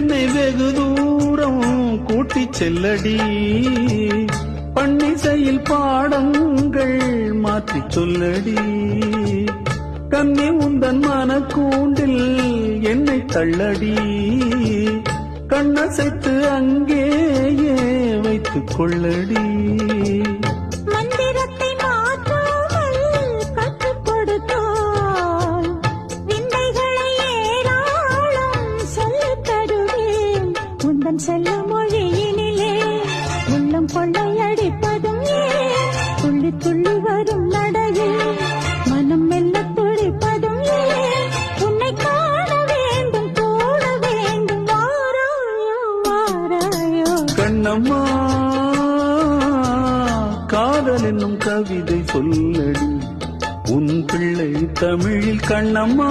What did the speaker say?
என்னை வெகு தூரம் கூட்டி செல்லடி பன்னிசையில் பாடங்கள் மாற்றி சொல்லடி கண்ணி உந்தன் மனக்கூண்டில் என்னை தள்ளடி கண்ணசைத்து அங்கேயே வைத்துக் கொள்ளடி மந்திரத்தை மாற்றாமல் கற்றுக் கொடுத்தால் விந்தைகளை ஏராளம் சொல்லித் தருவேன் உந்தன் செல்ல மொழியினிலே உள்ளம் கொள்ளையடிப்பதும் ஏன் துள்ளி துள்ளி வரும் நடையில் மனம் மெல்ல துடிப்பதும் ஏன் உன்னை காண வேண்டும் கூட வேண்டும் வாராயோ வாராயோ கண்ணம்மா காதல் என்னும் கவிதை சொல்லடி உன் பிள்ளை தமிழில் கண்ணம்மா